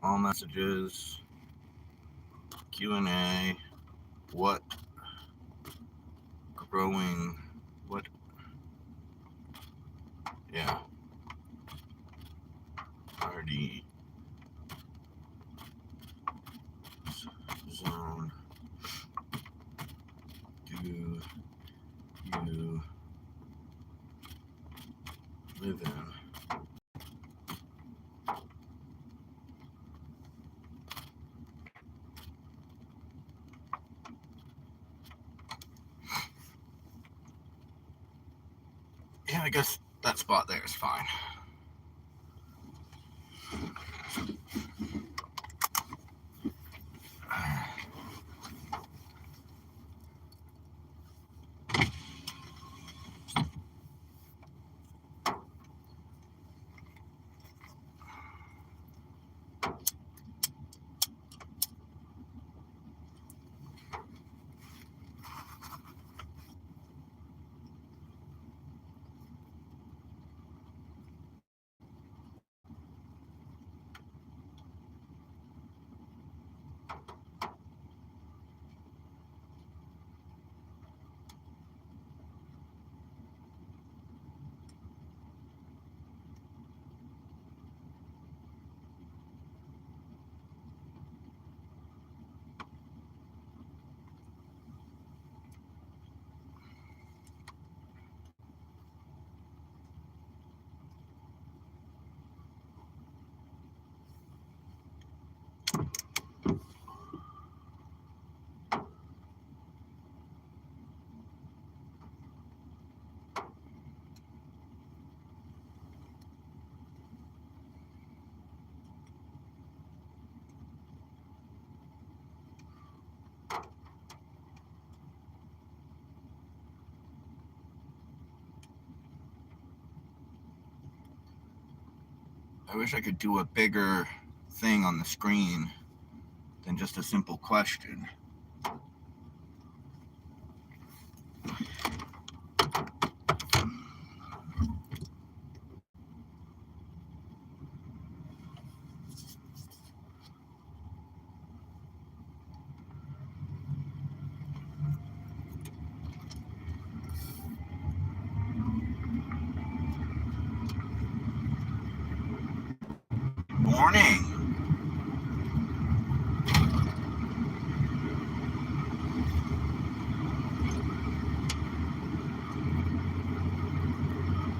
All messages, Q&A, what growing, what, yeah, RD zone do you live in? Yeah, I guess that spot there is fine. I wish I could do a bigger thing on the screen than just a simple question. Morning.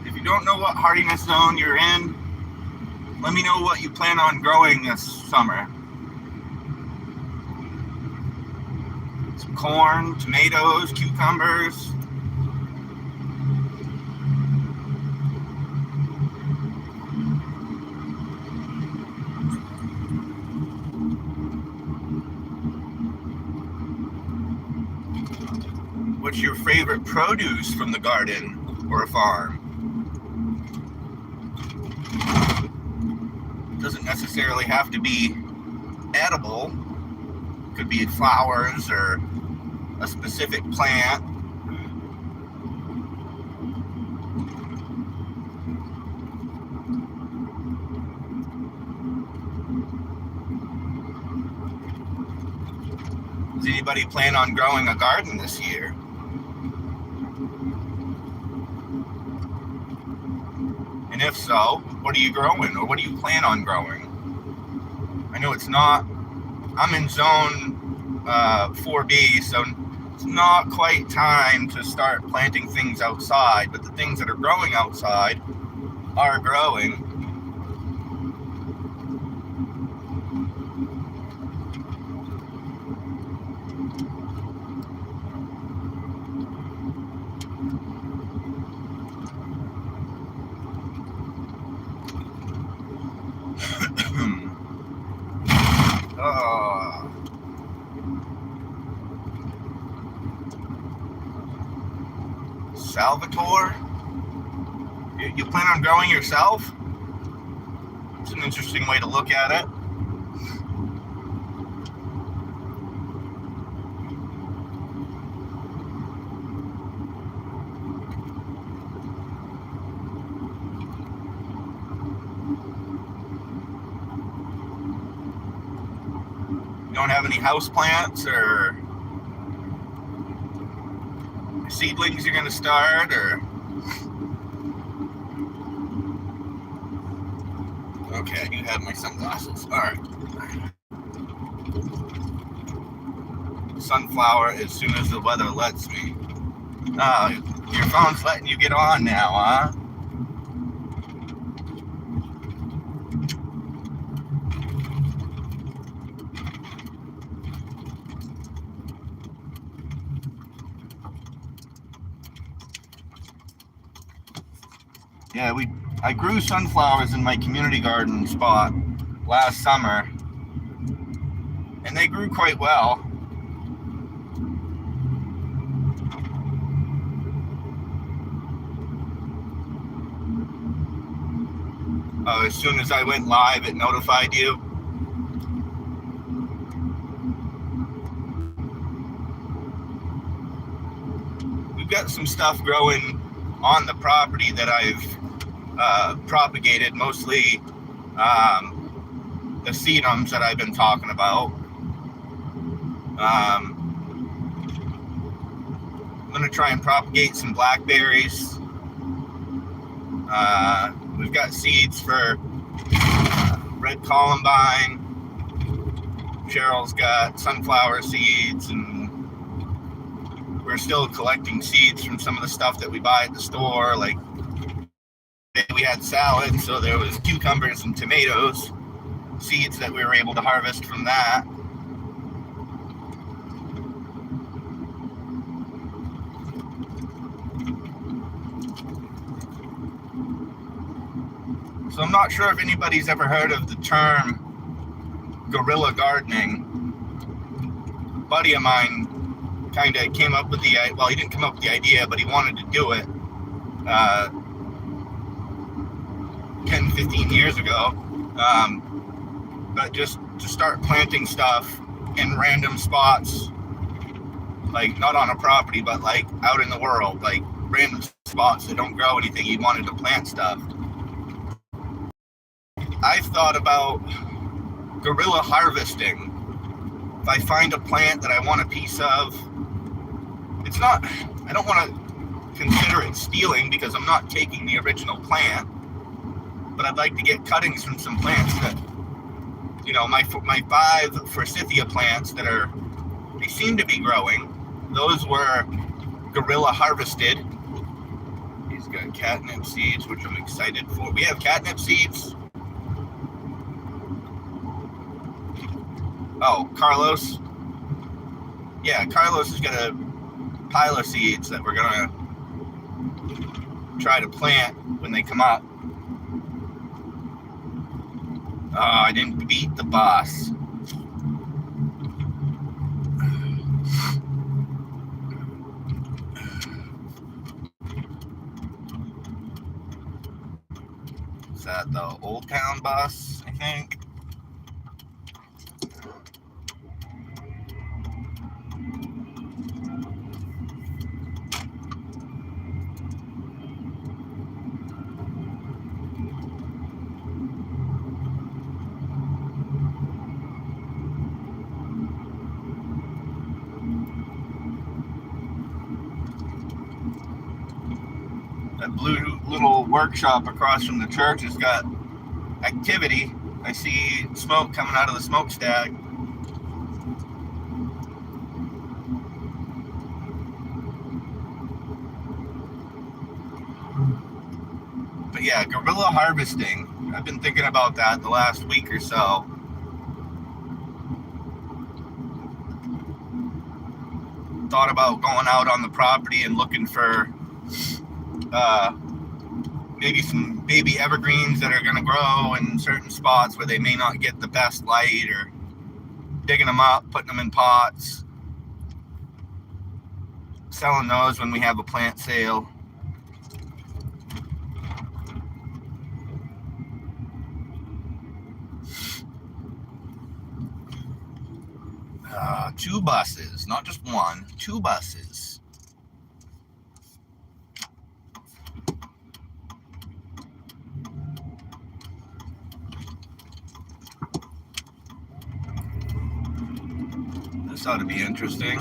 If you don't know what hardiness zone you're in, let me know what you plan on growing this summer. Some corn, tomatoes, cucumbers. What's your favorite produce from the garden or a farm? It doesn't necessarily have to be edible. It could be flowers or a specific plant. Does anybody plan on growing a garden this year? And if so, what are you growing, or what do you plan on growing? I know it's not, I'm in zone 4B, so it's not quite time to start planting things outside, but the things that are growing outside are growing. Salvatore? You plan on growing yourself? It's an interesting way to look at it. You don't have any house plants or seedlings you're gonna start, or? Okay, you have my sunglasses. All right. Sunflower as soon as the weather lets me. Your phone's letting you get on now, huh? Yeah, I grew sunflowers in my community garden spot last summer, and they grew quite well. As soon as I went live, it notified you. We've got some stuff growing on the property that I've propagated, mostly the sedums that I've been talking about. I'm going to try and propagate some blackberries. We've got seeds for red columbine. Cheryl's got sunflower seeds, and we're still collecting seeds from some of the stuff that we buy at the store. Like, we had salad, so there was cucumbers and tomatoes, seeds that we were able to harvest from that. So I'm not sure if anybody's ever heard of the term guerrilla gardening. A buddy of mine kind of came up with he didn't come up with the idea, but he wanted to do it 10, 15 years ago. But just to start planting stuff in random spots, like not on a property, but like out in the world, like random spots that don't grow anything. He wanted to plant stuff. I've thought about guerrilla harvesting. If I find a plant that I want a piece of, I don't want to consider it stealing because I'm not taking the original plant, but I'd like to get cuttings from some plants that, my 5 forsythia plants they seem to be growing. Those were guerrilla harvested. He's got catnip seeds, which I'm excited for. We have catnip seeds. Oh, Carlos? Yeah, Carlos has got a pile of seeds that we're going to try to plant when they come up. I didn't beat the boss. Is that the Old Town bus, I think? That blue little workshop across from the church has got activity. I see smoke coming out of the smokestack. But yeah, guerrilla harvesting. I've been thinking about that the last week or so. Thought about going out on the property and looking for maybe some baby evergreens that are going to grow in certain spots where they may not get the best light, or digging them up, putting them in pots, selling those when we have a plant sale. Two buses, not just one, 2 buses. This ought to be interesting.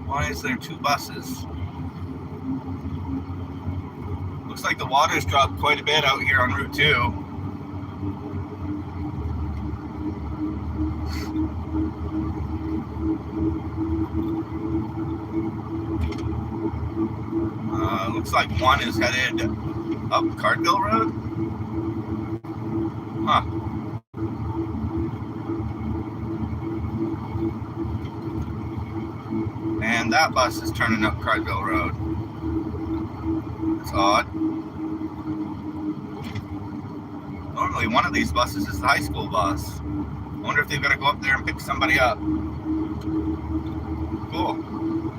Why is there two buses? Looks like the water's dropped quite a bit out here on Route 2. Looks like one is headed up Cartville Road. Huh. And that bus is turning up Cartville Road. That's odd. Normally one of these buses is the high school bus. I wonder if they've got to go up there and pick somebody up. Cool.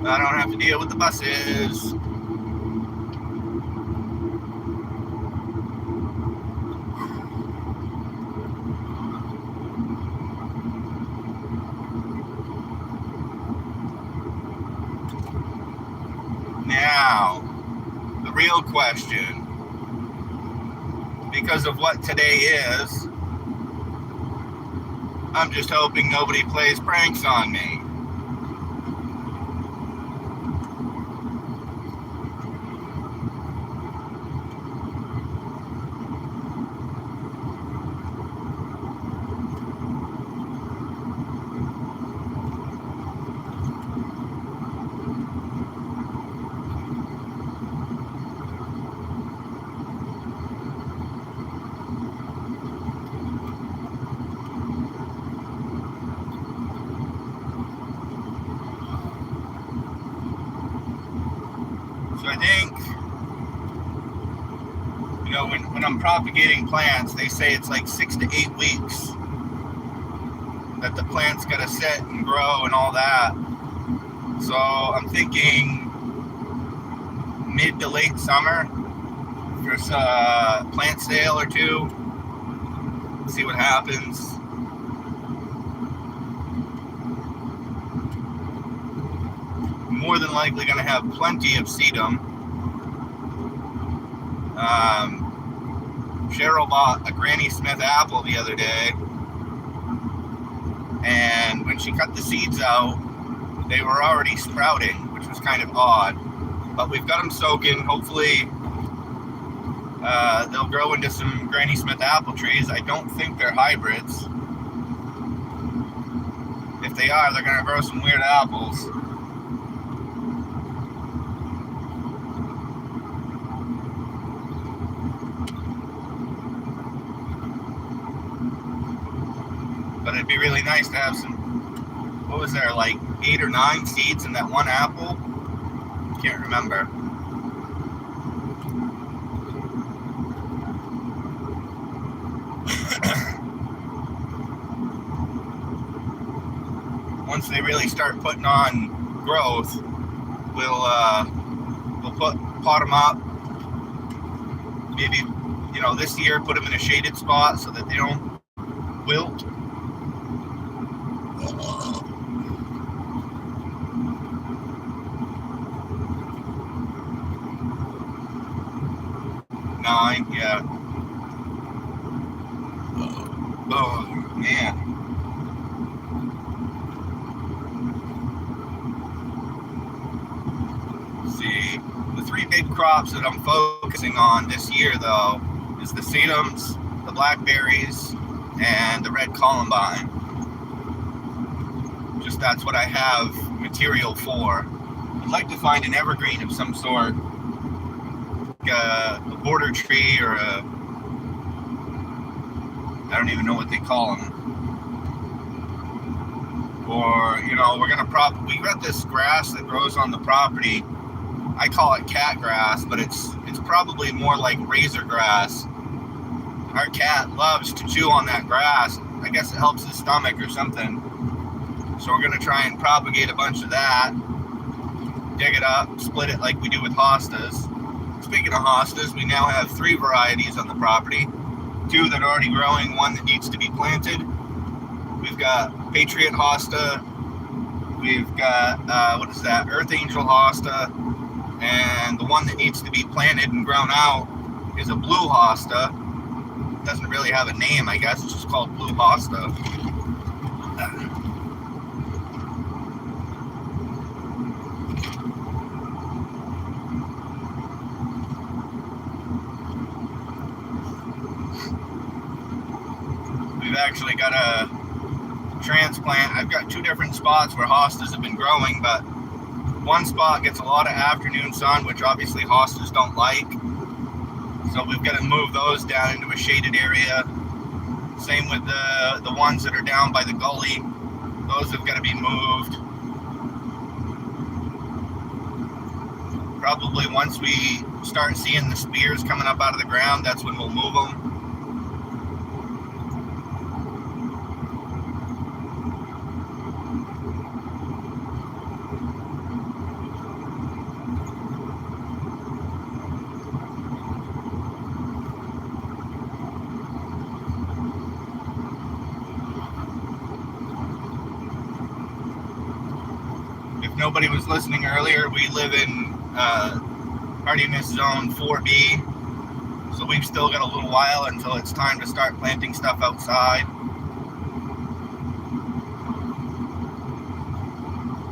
I don't have to deal with the buses. Now, the real question, because of what today is, I'm just hoping nobody plays pranks on me. So I think, you know, when I'm propagating plants, they say it's like 6 to 8 weeks that the plant's got to sit and grow and all that. So I'm thinking mid to late summer for a plant sale or two. See what happens. More than likely going to have plenty of sedum. Cheryl bought a Granny Smith apple the other day, and when she cut the seeds out, they were already sprouting, which was kind of odd. But we've got them soaking. Hopefully they'll grow into some Granny Smith apple trees. I don't think they're hybrids. If they are, they're going to grow some weird apples. But it'd be really nice to have some, what was there, like 8 or 9 seeds in that one apple? Can't remember. Once they really start putting on growth, we'll pot them up. Maybe, you know, this year put them in a shaded spot so that they don't wilt. Nine, yeah. Oh, man. See, the 3 big crops that I'm focusing on this year, though, is the sedums, the blackberries, and the red columbine. Just that's what I have material for. I'd like to find an evergreen of some sort, like a border tree or a, I don't even know what they call them. Or, you know, we got this grass that grows on the property. I call it cat grass, but it's probably more like razor grass. Our cat loves to chew on that grass. I guess it helps his stomach or something. So we're going to try and propagate a bunch of that. Dig it up, split it like we do with hostas. Speaking of hostas, we now have 3 varieties on the property. 2 that are already growing, 1 that needs to be planted. We've got Patriot hosta. We've got, Earth Angel hosta. and the one that needs to be planted and grown out is a blue hosta. Doesn't really have a name, I guess. It's just called blue hosta. We've actually got a transplant. I've got 2 different spots where hostas have been growing, but one spot gets a lot of afternoon sun, which obviously hostas don't like. So we've got to move those down into a shaded area. Same with the ones that are down by the gully. Those have got to be moved. Probably once we start seeing the spears coming up out of the ground, that's when we'll move them. Nobody was listening earlier, we live in hardiness zone 4B, so we've still got a little while until it's time to start planting stuff outside.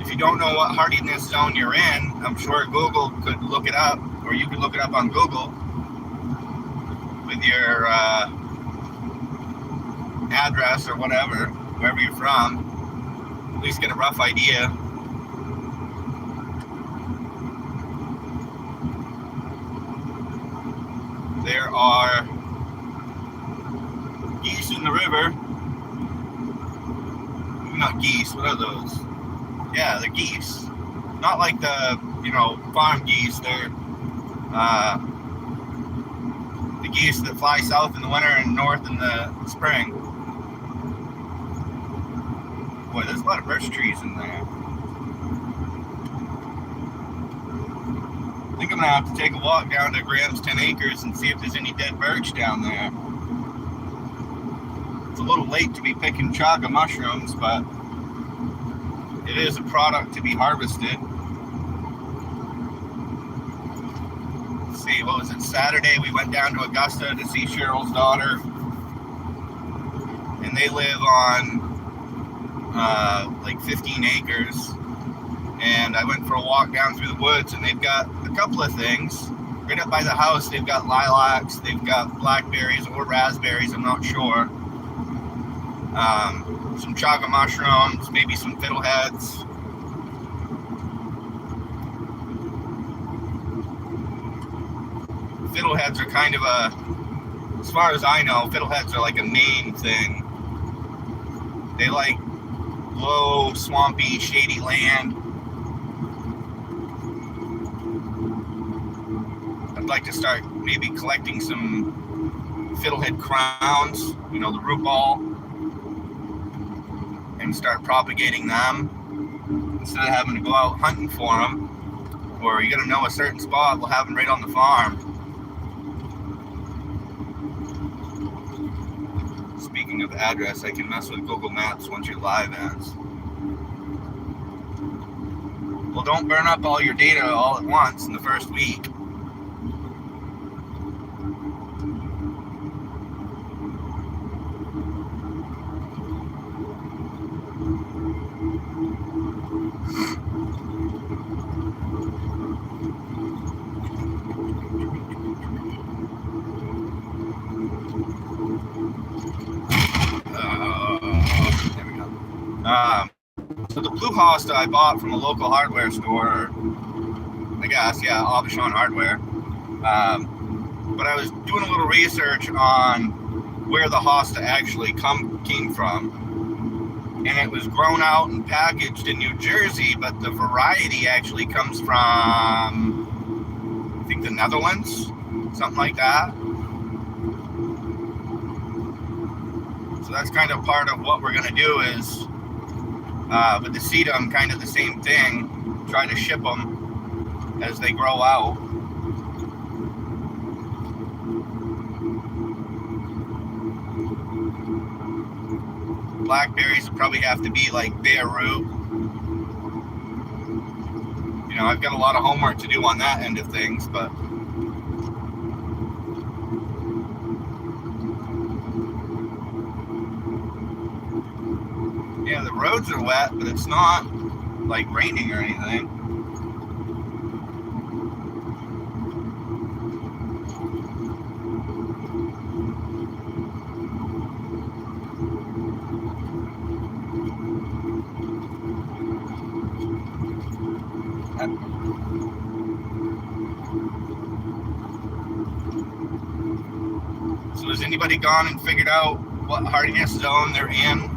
If you don't know what hardiness zone you're in, I'm sure Google could look it up, or you could look it up on Google with your address or whatever, wherever you're from, at least get a rough idea. There are geese in the river. Not geese, what are those? Yeah, they're geese. Not like the, farm geese. They're the geese that fly south in the winter and north in the spring. Boy, there's a lot of birch trees in there. I think I'm going to have to take a walk down to Graham's 10 Acres and see if there's any dead birch down there. It's a little late to be picking chaga mushrooms, but it is a product to be harvested. Let's see, what was it? Saturday we went down to Augusta to see Cheryl's daughter. And they live on like 15 acres. And I went for a walk down through the woods, and they've got a couple of things. Right up by the house, they've got lilacs, they've got blackberries or raspberries, I'm not sure. Some chaga mushrooms, maybe some fiddleheads. Fiddleheads are kind of as far as I know, fiddleheads are like a Maine thing. They like low, swampy, shady land. I'd like to start maybe collecting some fiddlehead crowns, the root ball, and start propagating them instead of having to go out hunting for them. Or you got to know a certain spot, we'll have them right on the farm. Speaking of address, I can mess with Google Maps once you're live ads. Well, don't burn up all your data all at once in the first week. So the blue hosta I bought from a local hardware store, I guess, yeah, Aubuchon Hardware. But I was doing a little research on where the hosta actually came from. And it was grown out and packaged in New Jersey, but the variety actually comes from, I think, the Netherlands, something like that. So that's kind of part of what we're going to do is, with the sedum, kind of the same thing, try to ship them as they grow out. Blackberries would probably have to be like bare root. I've got a lot of homework to do on that end of things, but yeah, the roads are wet, but it's not like raining or anything. So has anybody gone and figured out what hardiness zone they're in?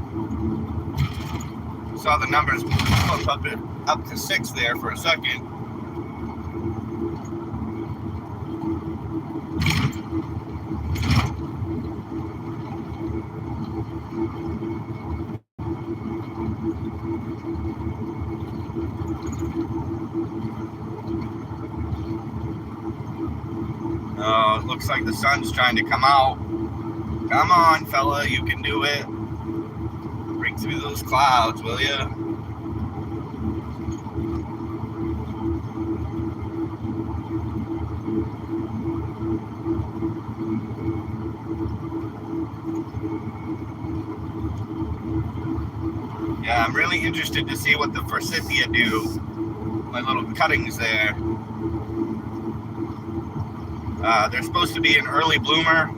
Saw the numbers pop up to 6 there for a second. Oh, it looks like the sun's trying to come out. Come on, fella, you can do it. Break through those clouds, will ya? Yeah, I'm really interested to see what the forsythia do. My little cuttings there. They're supposed to be an early bloomer,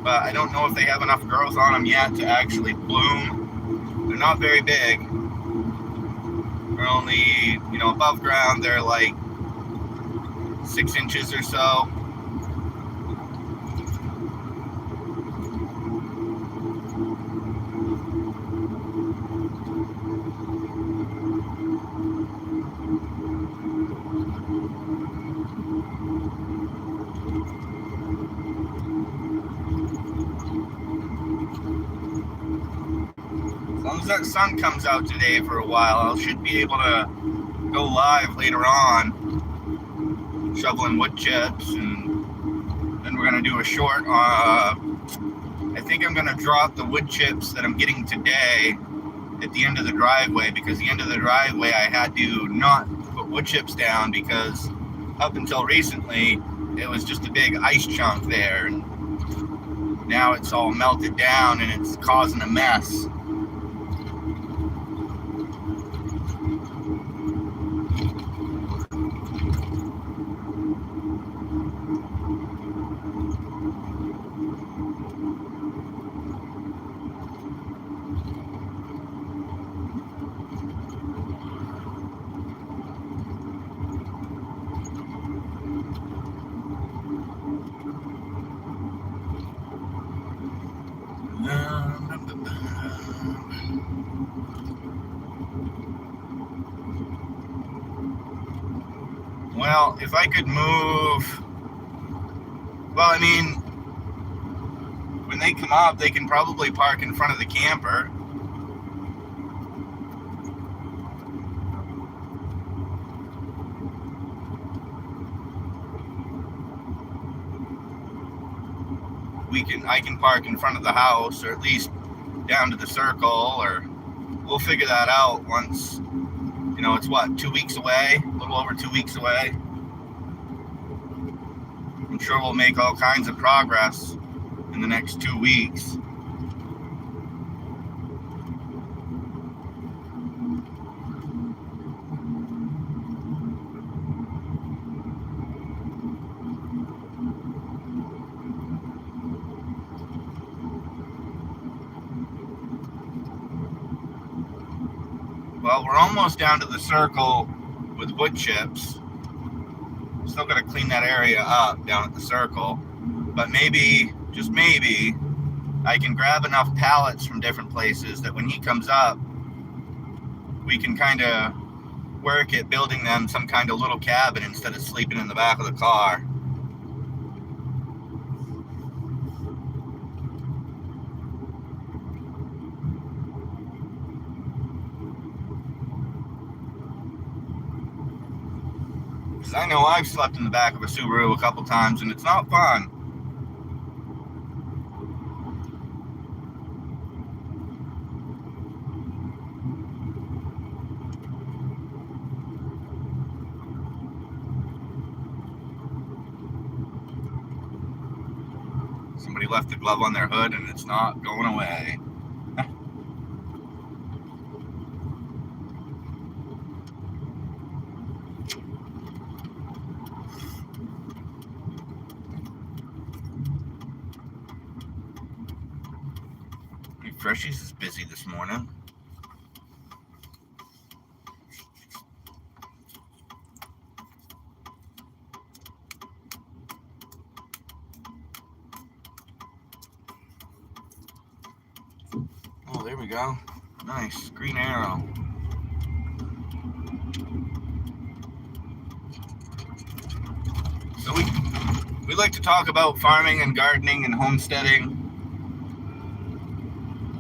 but I don't know if they have enough growth on them yet to actually bloom. They're not very big. They're only, above ground, they're like 6 inches or so. As long as that sun comes out today for a while, I should be able to go live later on, shoveling wood chips, and then we're going to do a short. I think I'm going to drop the wood chips that I'm getting today at the end of the driveway, because the end of the driveway I had to not put wood chips down because up until recently it was just a big ice chunk there, and now it's all melted down and it's causing a mess. Well, if I could move, when they come up, they can probably park in front of the camper. I can park in front of the house, or at least down to the circle, or we'll figure that out once, it's what, 2 weeks away, a little over 2 weeks away. I'm sure we'll make all kinds of progress in the next 2 weeks. Well, we're almost down to the circle with wood chips. Still got to clean that area up down at the circle. But maybe, just maybe, I can grab enough pallets from different places that when he comes up, we can kind of work at building them some kind of little cabin instead of sleeping in the back of the car. I know I've slept in the back of a Subaru a couple times, and it's not fun. somebody left the glove on their hood and it's not going away. Freshies is busy this morning. Oh, there we go. Nice. Green arrow. So we like to talk about farming and gardening and homesteading.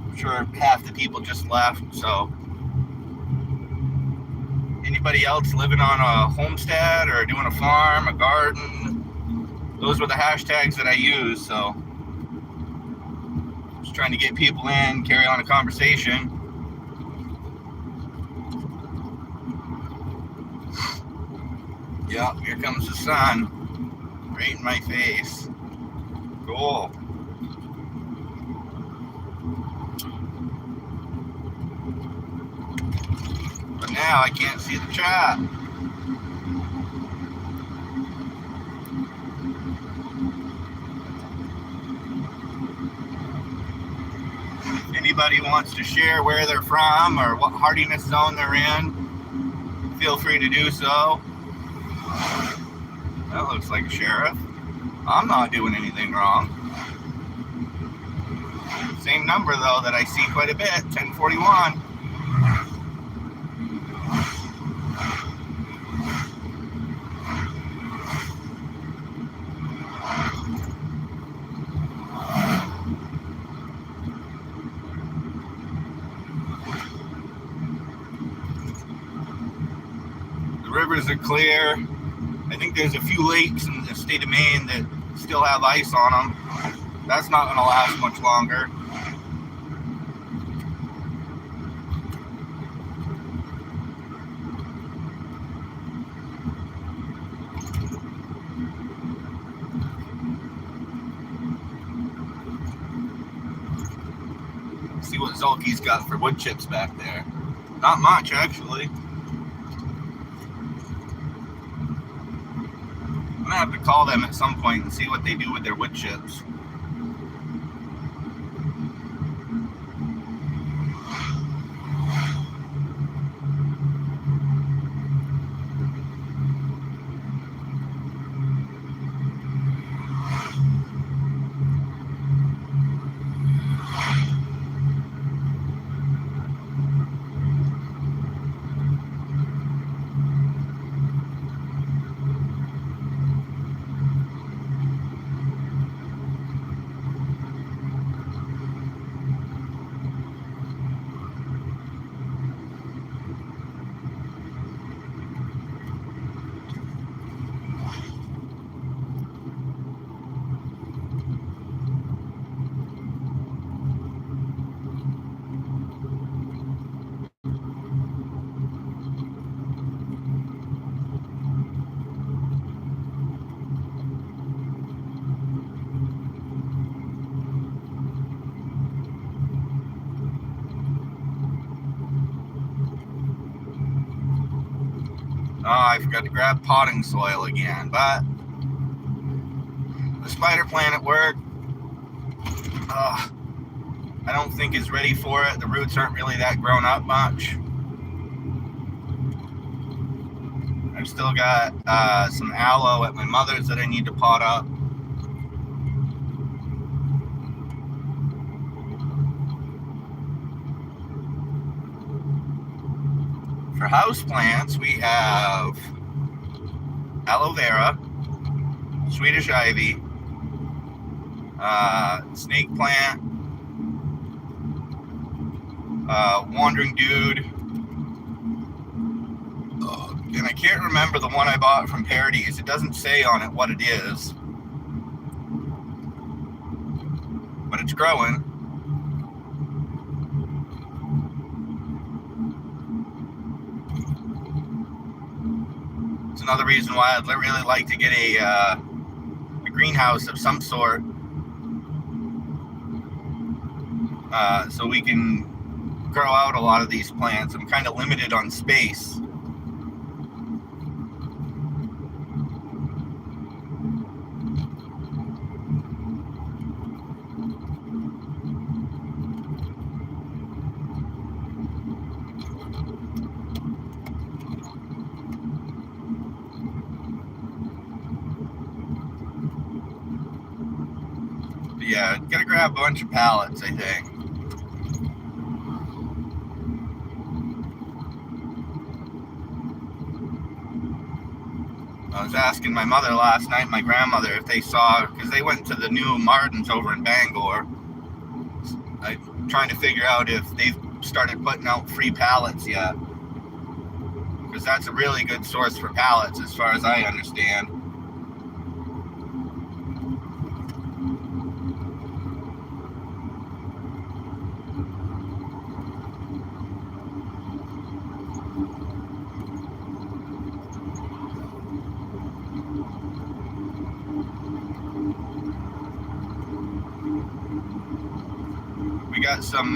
I'm sure half the people just left, so anybody else living on a homestead or doing a farm, a garden, those were the hashtags that I used, so just trying to get people in, carry on a conversation. Yep, here comes the sun, right in my face. Cool. But now I can't see the chat. Anybody wants to share where they're from or what hardiness zone they're in, feel free to do so. That looks like a sheriff. I'm not doing anything wrong. Same number though that I see quite a bit, 1041. The rivers are clear. I think there's a few lakes in the state of Maine that still have ice on them. That's not going to last much longer. See what Zolke's got for wood chips back there. Not much, actually. I'm gonna have to call them at some point and see what they do with their wood chips. Oh, I forgot to grab potting soil again, but the spider plant at work, I don't think is ready for it. The roots aren't really that grown up much. I've still got some aloe at my mother's that I need to pot up. For house plants, we have aloe vera, Swedish ivy, snake plant, wandering dude, and I can't remember the one I bought from Parodies. It doesn't say on it what it is, but it's growing. It's another reason why I'd really like to get a greenhouse of some sort. so we can grow out a lot of these plants. I'm kind of limited on space. Yeah, gotta grab a bunch of pallets, I think. I was asking my mother last night, my grandmother, if they saw, because they went to the new Martins over in Bangor. I'm trying to figure out if they've started putting out free pallets yet. Because that's a really good source for pallets, as far as I understand. We got some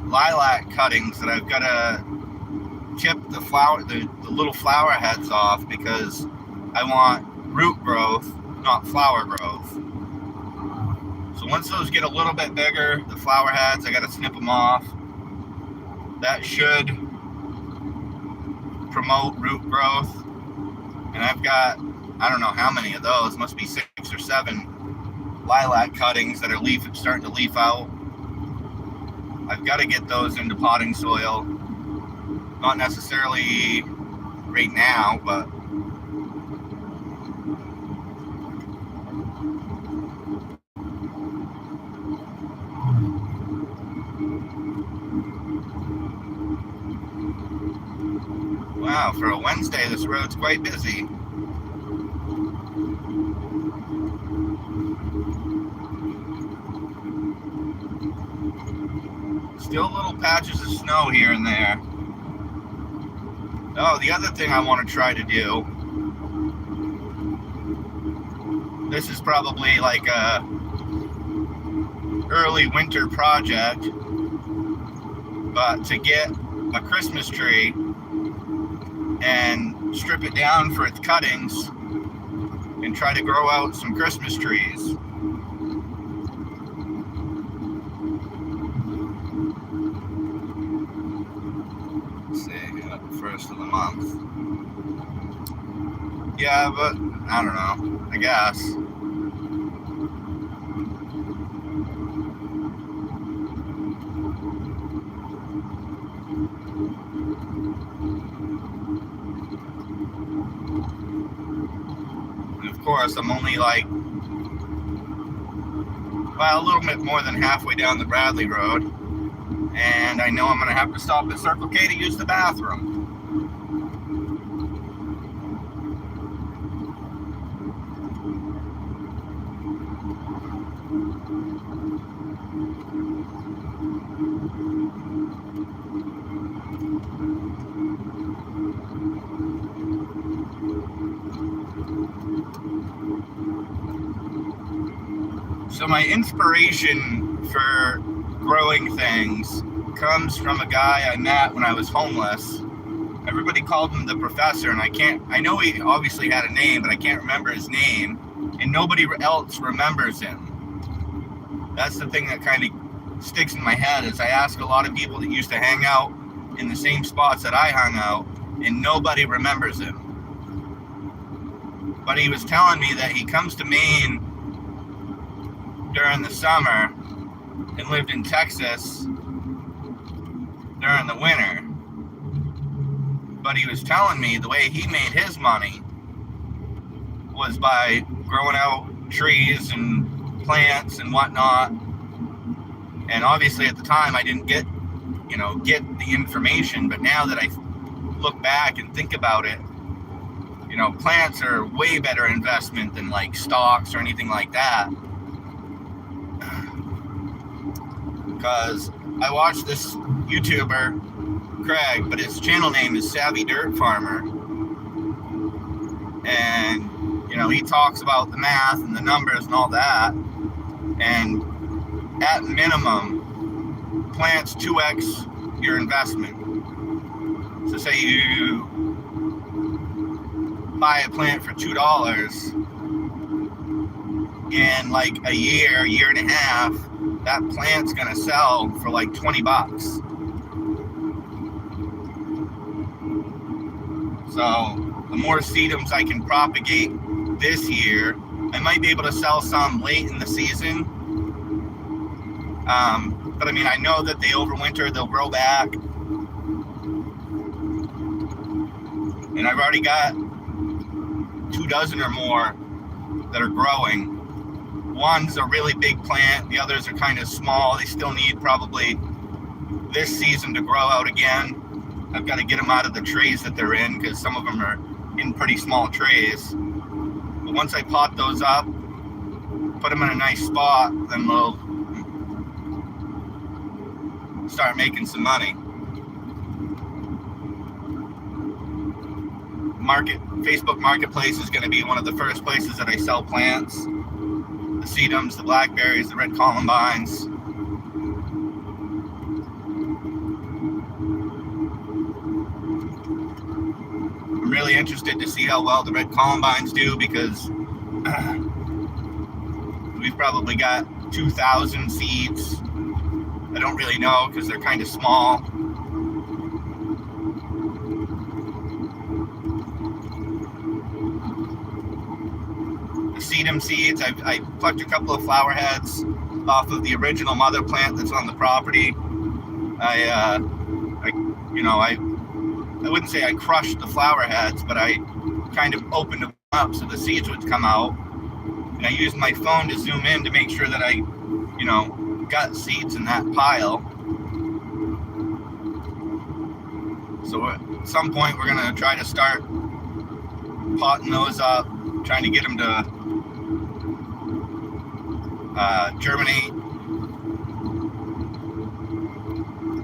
lilac cuttings that I've got to chip the little flower heads off, because I want root growth, not flower growth. So once those get a little bit bigger, the flower heads, I got to snip them off. That should promote root growth. And I've got, I don't know how many of those, must be 6 or 7 lilac cuttings that are starting to leaf out. I've got to get those into potting soil. Not necessarily right now, but wow, for a Wednesday, this road's quite busy. Still little patches of snow here and there. Oh, the other thing I want to try to do, this is probably like a early winter project, but to get a Christmas tree and strip it down for its cuttings and try to grow out some Christmas trees. First of the month. Yeah, but I don't know, I guess. And of course, I'm only like, well, a little bit more than halfway down the Bradley Road. And I know I'm going to have to stop at Circle K to use the bathroom. So my inspiration for growing things comes from a guy I met when I was homeless. Everybody called him the professor, and I know he obviously had a name, but I can't remember his name, and nobody else remembers him. That's the thing that kind of sticks in my head, is I ask a lot of people that used to hang out in the same spots that I hung out, and nobody remembers him. But he was telling me that he comes to Maine during the summer and lived in Texas during the winter. But he was telling me the way he made his money was by growing out trees and plants and whatnot. And obviously at the time I didn't get the information, but now that I look back and think about it, plants are way better investment than like stocks or anything like that. Because I watched this YouTuber, Craig, but his channel name is Savvy Dirt Farmer. And, he talks about the math and the numbers and all that. And at minimum, plants 2x your investment. So say you buy a plant for $2, in like a year and a half, that plant's gonna sell for like $20. So the more sedums I can propagate this year, I might be able to sell some late in the season. But I mean, I know that they overwinter, they'll grow back. And I've already got 2 dozen or more that are growing. One's a really big plant, the others are kind of small. They still need probably this season to grow out again. I've got to get them out of the trays that they're in because some of them are in pretty small trays. But once I pot those up, put them in a nice spot, then we'll start making some money. Facebook Marketplace is going to be one of the first places that I sell plants. The sedums, the blackberries, the red columbines. I'm really interested to see how well the red columbines do because we've probably got 2,000 seeds. I don't really know because they're kind of small. Sedum seeds, I plucked a couple of flower heads off of the original mother plant that's on the property. I wouldn't say I crushed the flower heads, but I kind of opened them up so the seeds would come out. And I used my phone to zoom in to make sure that I, got seeds in that pile. So at some point we're gonna try to start potting those up, trying to get them to germinate.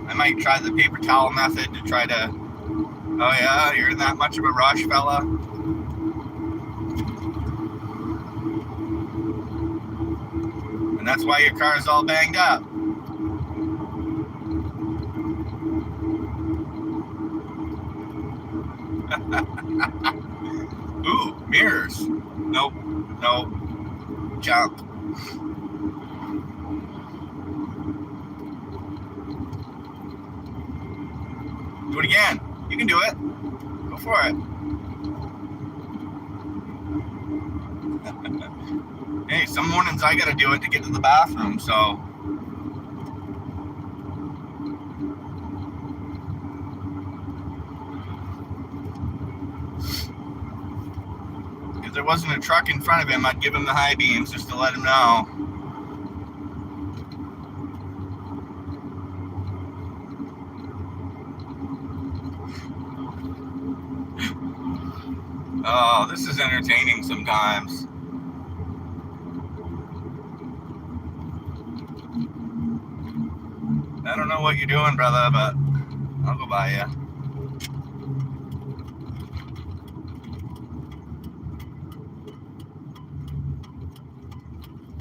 I might try the paper towel method to try to, oh yeah, you're in that much of a rush, fella? And that's why your car is all banged up. Ooh, mirrors. Nope, jump. Do it again. You can do it. Go for it. Hey, some mornings I gotta do it to get to the bathroom, so. If there wasn't a truck in front of him, I'd give him the high beams just to let him know. Oh, this is entertaining sometimes. I don't know what you're doing, brother, but I'll go by you.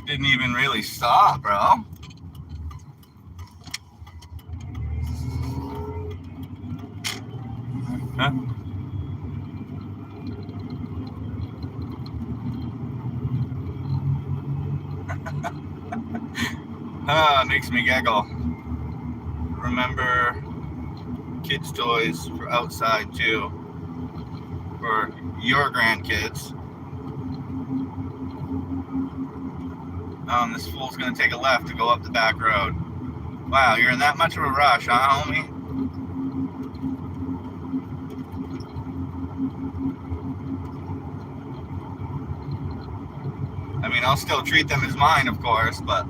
Didn't even really stop, bro. Huh? Makes me giggle. Remember kids' toys for outside too, for your grandkids. This fool's gonna take a left to go up the back road. Wow, you're in that much of a rush, huh, homie? I mean, I'll still treat them as mine, of course, but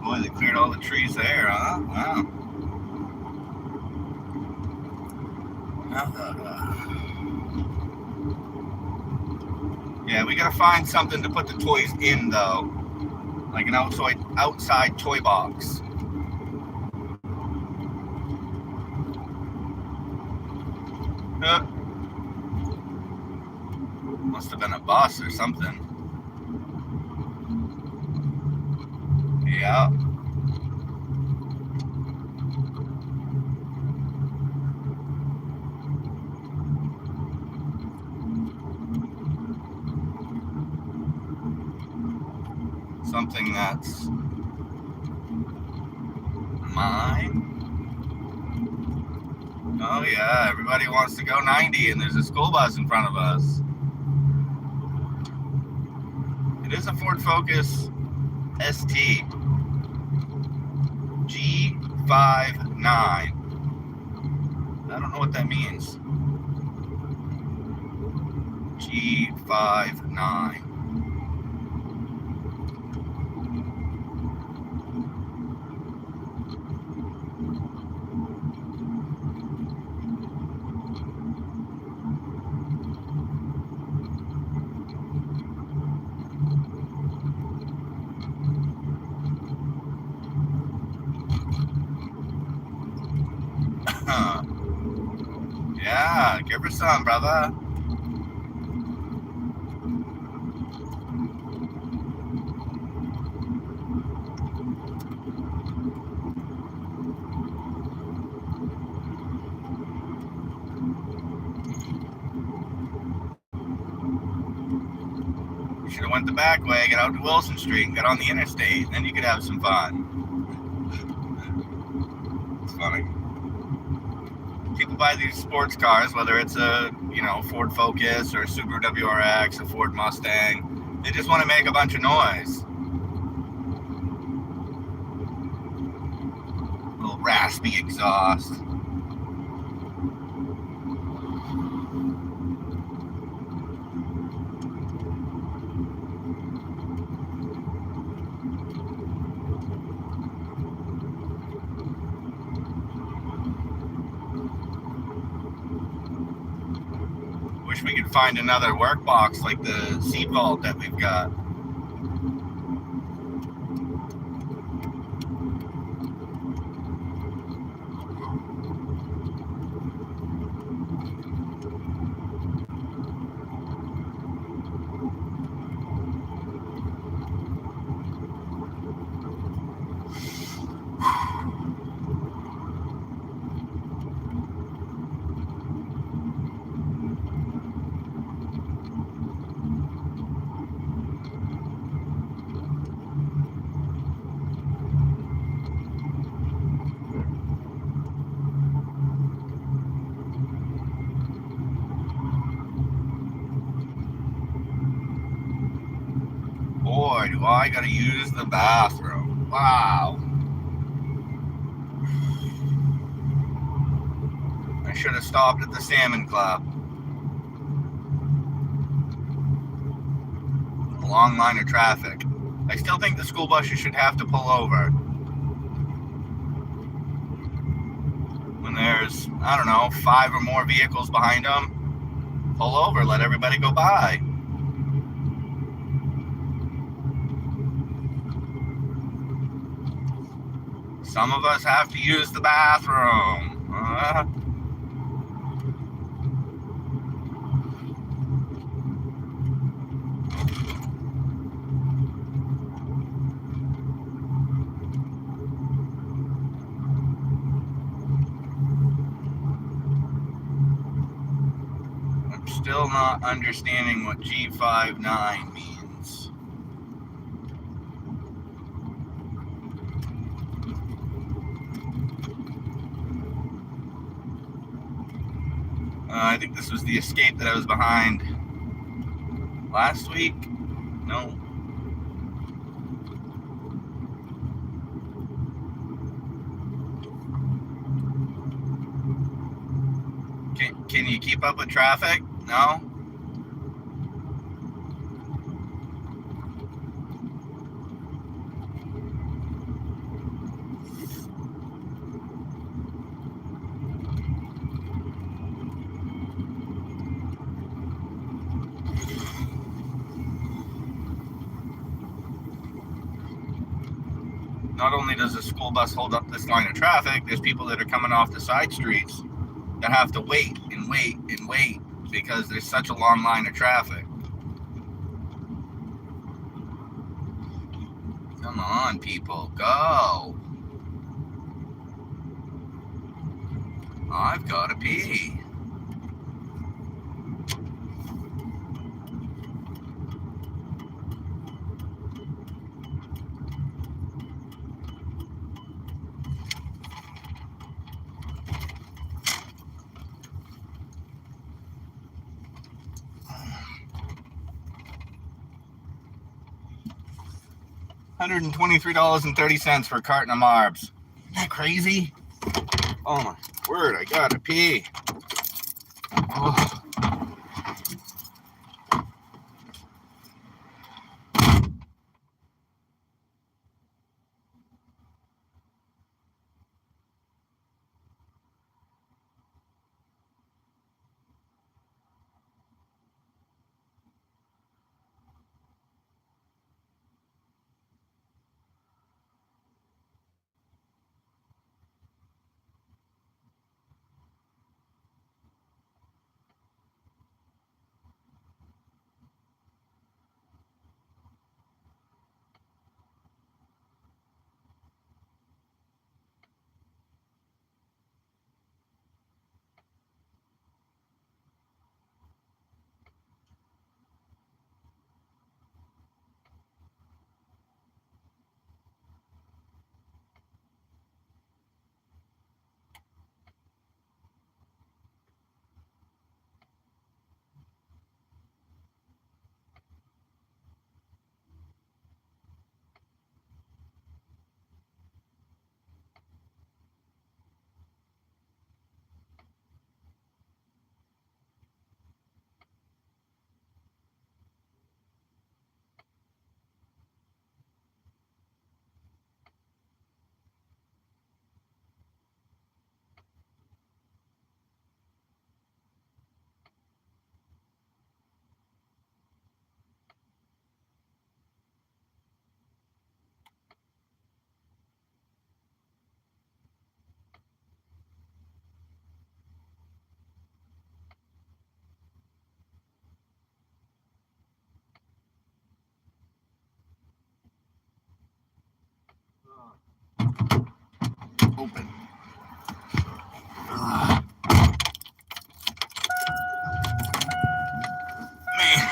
boy, they cleared all the trees there, huh? Wow. Yeah, we gotta find something to put the toys in, though. like an outside toy box. Must have been a bus or something. Yeah. Something that's mine. Oh yeah, everybody wants to go 90 and there's a school bus in front of us. It is a Ford Focus ST G59. I don't know what that means. G59. Yeah, give her some, brother. You should have went the back way, get out to Wilson Street, and get on the interstate, and then you could have some fun. It's funny. People buy these sports cars, whether it's a Ford Focus or a Subaru WRX, a Ford Mustang. They just want to make a bunch of noise. A little raspy exhaust. Wish we could find another work box like the seat vault that we've got. Boy, do I gotta use the bathroom. Wow. I should have stopped at the Salmon Club. A long line of traffic. I still think the school buses should have to pull over. When there's, 5 or more vehicles behind them, pull over, let everybody go by. Some of us have to use the bathroom. I'm still not understanding what G59 means. I think this was the Escape that I was behind last week. No. Can you keep up with traffic? No? not only does the school bus hold up this line of traffic, there's people that are coming off the side streets that have to wait and wait and wait because there's such a long line of traffic. Come on, people, go. I've got to pee. $123.30 for a carton of Marbs. Isn't that crazy? Oh my word, I gotta pee. Oh. Open. Man.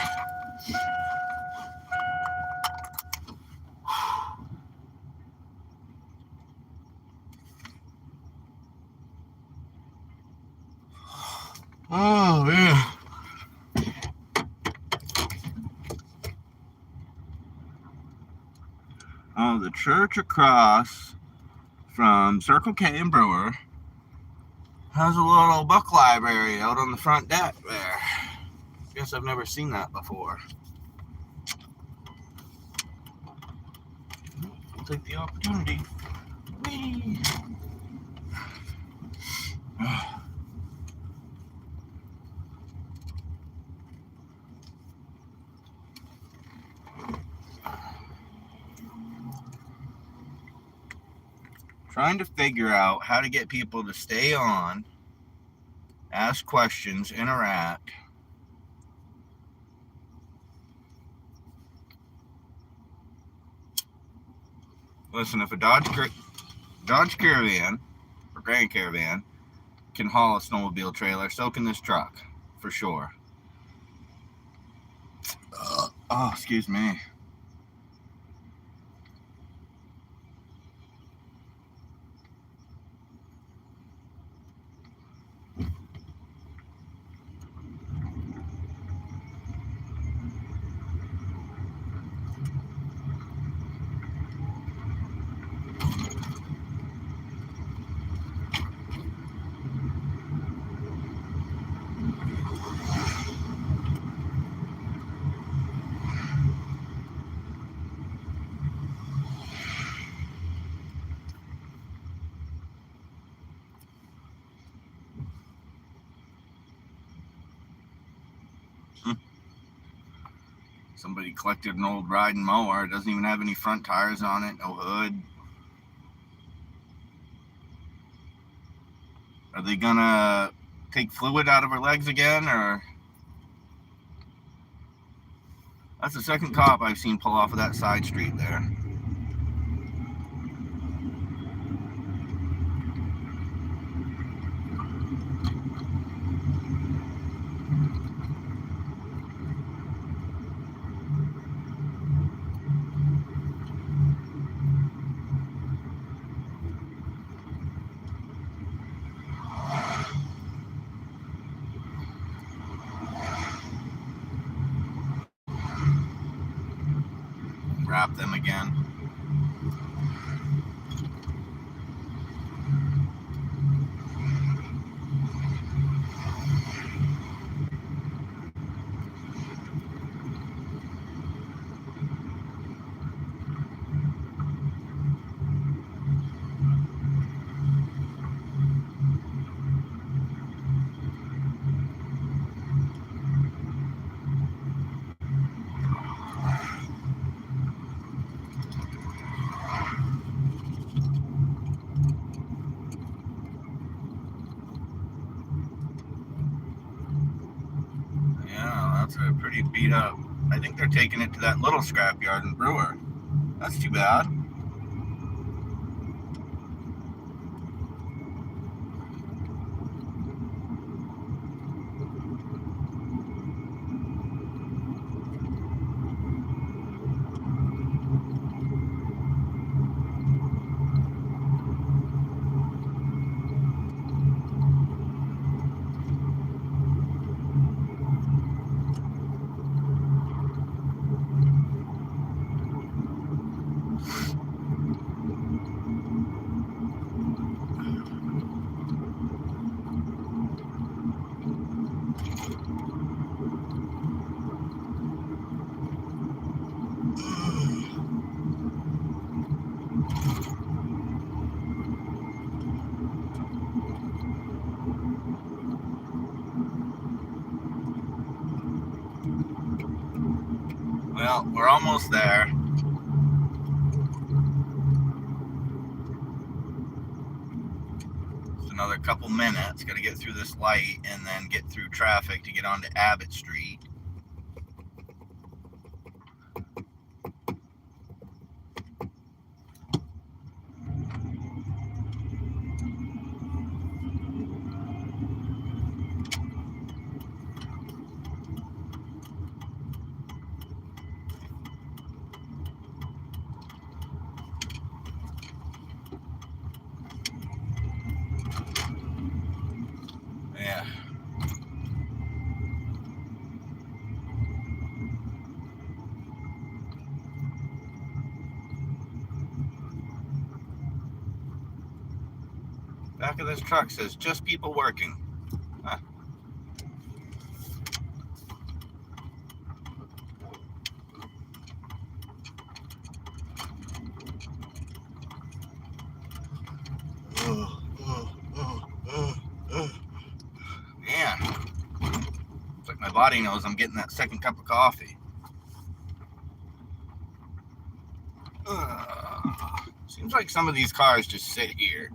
Oh, yeah. Oh, the church across from Circle K and Brewer has a little book library out on the front deck there. Guess I've never seen that before. I'll take the opportunity. Whee! Trying to figure out how to get people to stay on, ask questions, interact. Listen, if a Dodge Caravan or Grand Caravan can haul a snowmobile trailer, so can this truck, for sure. Oh, excuse me. Somebody collected an old riding mower. It doesn't even have any front tires on it, no hood. Are they gonna take fluid out of her legs again, or? That's the second cop I've seen pull off of that side street there. Wrap them again. Yeah, that's a pretty beat up. I think they're taking it to that little scrapyard in Brewer. That's too bad. Well, we're almost there. Just another couple minutes. Got to get through this light and then get through traffic to get onto Abbott Street. Yeah. Back of this truck says just people working. Huh. Man, it's like my body knows I'm getting that second cup of coffee. Seems like some of these cars just sit here.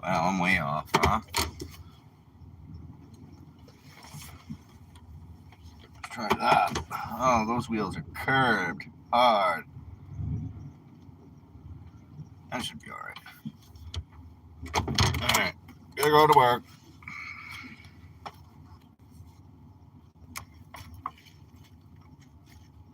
Wow, I'm way off, huh? Let's try that. Oh, those wheels are curved hard. That should be alright. Alright, gotta go to work.